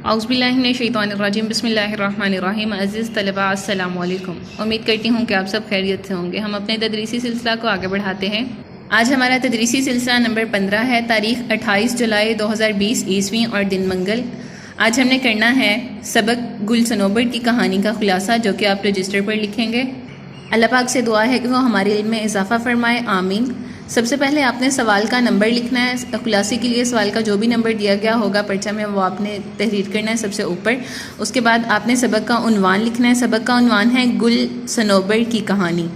औज़ुबिल्लाहिमिनश्शैतानिर्रजीम बिस्मिल्लाहिर्रहमानिर्रहीम। अज़ीज़ तलबा अस्सलामु अलैकुम। उम्मीद करती हूँ कि आप सब खैरियत से होंगे। हम अपने तदरीसी सिलसिला को आगे बढ़ाते हैं। आज हमारा तदरीसी सिलसिला नंबर 15 है। तारीख़ 28 जुलाई 2020 ईस्वी और दिन मंगल। आज हमने करना है सबक गुल सनोबर की कहानी का खुलासा, जो कि आप रजिस्टर पर लिखेंगे। अल्लाह पाक से दुआ है कि वो हमारे इल्म में इजाफ़ा फरमाए, आमीन। सबसे पहले आपने सवाल का नंबर लिखना है। खुलासे के लिए सवाल का जो भी नंबर दिया गया होगा पर्चा में, वो आपने तहरीर करना है सबसे ऊपर। उसके बाद आपने सबक का उन्वान लिखना है। सबक का उन्वान है गुल सनोबर की कहानी।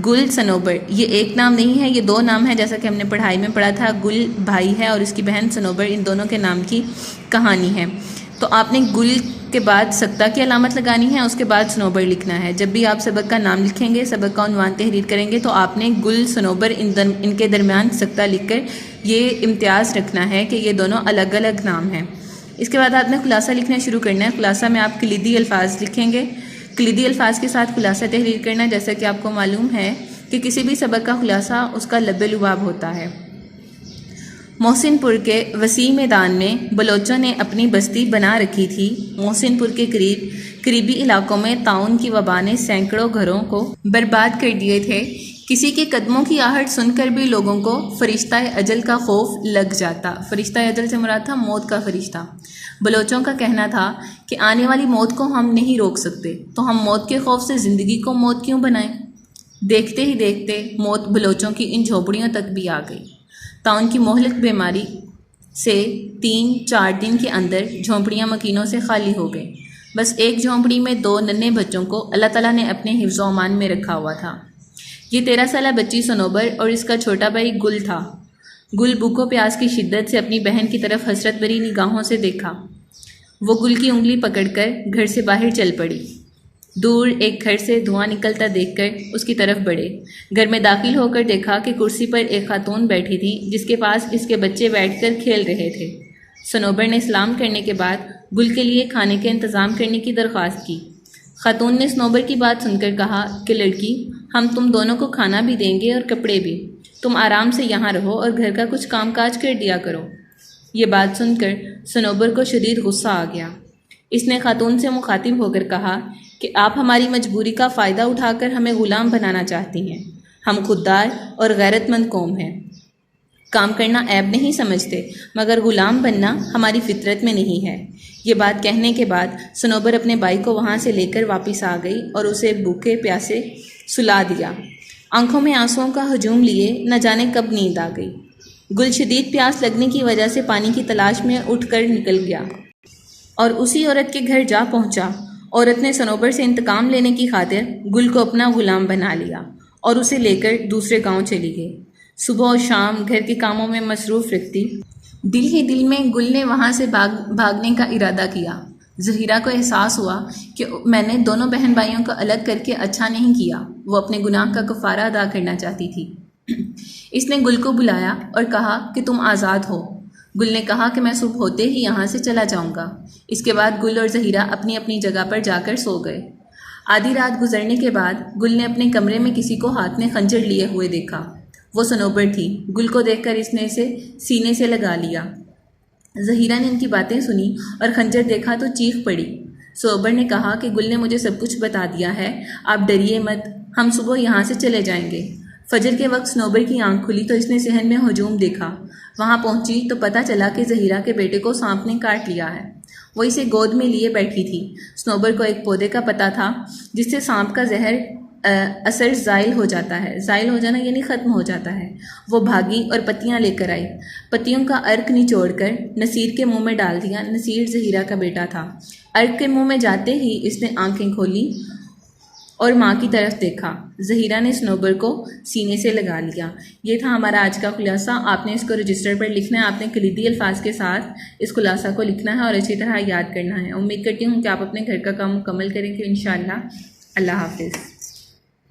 गुल सनोबर ये एक नाम नहीं है, ये दो नाम है। जैसा कि हमने पढ़ाई में पढ़ा था, गुल भाई है और इसकी बहन सनोबर, इन दोनों के नाम की कहानी है। तो आपने गुल के बाद सत्ता की अलामत लगानी है, उसके बाद सनोबर लिखना है। जब भी आप सबक का नाम लिखेंगे, सबक का उन्वान तहरीर करेंगे, तो आपने गुल सनोबर इनके दरमियान सत्ता लिखकर ये इम्तियाज़ रखना है कि ये दोनों अलग अलग नाम हैं। इसके बाद आपने खुलासा लिखना शुरू करना है। खुलासा में आप कलीदी अल्फाज लिखेंगे। कलीदी अल्फाज के साथ खुलासा तहरीर करना। जैसा कि आपको मालूम है कि किसी भी सबक का खुलासा उसका लब्बे लुबाब होता है। मोहसिनपुर के वसी मैदान में बलोचों ने अपनी बस्ती बना रखी थी। मोहसिनपुर के करीबी इलाकों में ताउन की वबा ने सैकड़ों घरों को बर्बाद कर दिए थे। किसी के कदमों की आहट सुनकर भी लोगों को फरिश्ता अजल का खौफ लग जाता। फरिश्ता अजल से मुराद था मौत का फरिश्ता। बलोचों का कहना था कि आने वाली मौत को हम नहीं रोक सकते, तो हम मौत के खौफ से ज़िंदगी को मौत क्यों बनाएं। देखते ही देखते मौत बलोचों की इन झोपड़ियों तक भी आ गई। ताउन की मोहलिक बीमारी से 3-4 दिन के अंदर झोंपड़ियाँ मकीनों से खाली हो गई। बस एक झोंपड़ी में 2 नन्हे बच्चों को अल्लाह ताला ने अपने हिफ्ज़ अमान में रखा हुआ था। ये 13 साला बच्ची सनोबर और इसका छोटा भाई गुल था। गुल भूखो प्यास की शिद्दत से अपनी बहन की तरफ हसरत भरी निगाहों से देखा। वो गुल की उंगली पकड़कर घर से बाहर चल पड़ी। दूर एक घर से धुआं निकलता देखकर उसकी तरफ बढ़े। घर में दाखिल होकर देखा कि कुर्सी पर एक खातून बैठी थी, जिसके पास इसके बच्चे बैठकर खेल रहे थे। सनोबर ने सलाम करने के बाद गुल के लिए खाने के इंतज़ाम करने की दरख्वास्त की। खातून ने सनोबर की बात सुनकर कहा कि लड़की, हम तुम दोनों को खाना भी देंगे और कपड़े भी। तुम आराम से यहाँ रहो और घर का कुछ काम काज कर दिया करो। ये बात सुनकर सनोबर को शदीद गुस्सा आ गया। इसने खातून से मुखातिब होकर कहा कि आप हमारी मजबूरी का फ़ायदा उठाकर हमें ग़ुलाम बनाना चाहती हैं। हम खुददार और गैरतमंद कौम हैं, काम करना ऐब नहीं समझते, मगर ग़ुलाम बनना हमारी फितरत में नहीं है। ये बात कहने के बाद सनोबर अपने भाई को वहाँ से लेकर वापस आ गई और उसे भूखे प्यासे सुला दिया। आंखों में आंसुओं का हजूम लिए न जाने कब नींद आ गई। गुल शदीद प्यास लगने की वजह से पानी की तलाश में उठकर निकल गया और उसी औरत के घर जा पहुँचा। औरत ने सनोबर से इंतकाम लेने की खातिर गुल को अपना गुलाम बना लिया और उसे लेकर दूसरे गांव चली गई। सुबह और शाम घर के कामों में मसरूफ़ रखती। दिल ही दिल में गुल ने वहां से भागने का इरादा किया। ज़हीरा को एहसास हुआ कि मैंने दोनों बहन भाइयों को अलग करके अच्छा नहीं किया। वो अपने गुनाह का कफ़ारा अदा करना चाहती थी। इसने गुल को बुलाया और कहा कि तुम आज़ाद हो। गुल ने कहा कि मैं सुबह होते ही यहाँ से चला जाऊँगा। इसके बाद गुल और ज़हीरा अपनी अपनी जगह पर जाकर सो गए। आधी रात गुजरने के बाद गुल ने अपने कमरे में किसी को हाथ में खंजर लिए हुए देखा। वो सनोबर थी। गुल को देखकर इसने इसे सीने से लगा लिया। ज़हीरा ने इनकी बातें सुनी और खंजर देखा तो चीख पड़ी। सनोबर ने कहा कि गुल ने मुझे सब कुछ बता दिया है, आप डरिए मत, हम सुबह यहाँ से चले जाएंगे। फजर के वक्त सनोबर की आंख खुली तो इसने सहन में हजूम देखा। वहाँ पहुँची तो पता चला कि ज़हीरा के बेटे को सांप ने काट लिया है। वो इसे गोद में लिए बैठी थी। सनोबर को एक पौधे का पता था जिससे सांप का जहर असर ज़ाइल हो जाता है। ज़ाइल हो जाना यानी ख़त्म हो जाता है। वो भागी और पत्तियाँ लेकर आई। पत्तियों का अर्क निचोड़कर नसीर के मुंह में डाल दिया। नसीर ज़हीरा का बेटा था। अर्क के मुंह में जाते ही इसने आंखें खोली और माँ की तरफ देखा। ज़हीरा ने सनोबर को सीने से लगा लिया। ये था हमारा आज का खुलासा। आपने इसको रजिस्टर पर लिखना है। आपने कलीदी अल्फाज के साथ इस खुलासा को लिखना है और अच्छी तरह याद करना है। उम्मीद करती हूँ कि आप अपने घर का काम मुकम्मल करेंगे इंशाअल्लाह। अल्लाह हाफ़िज़।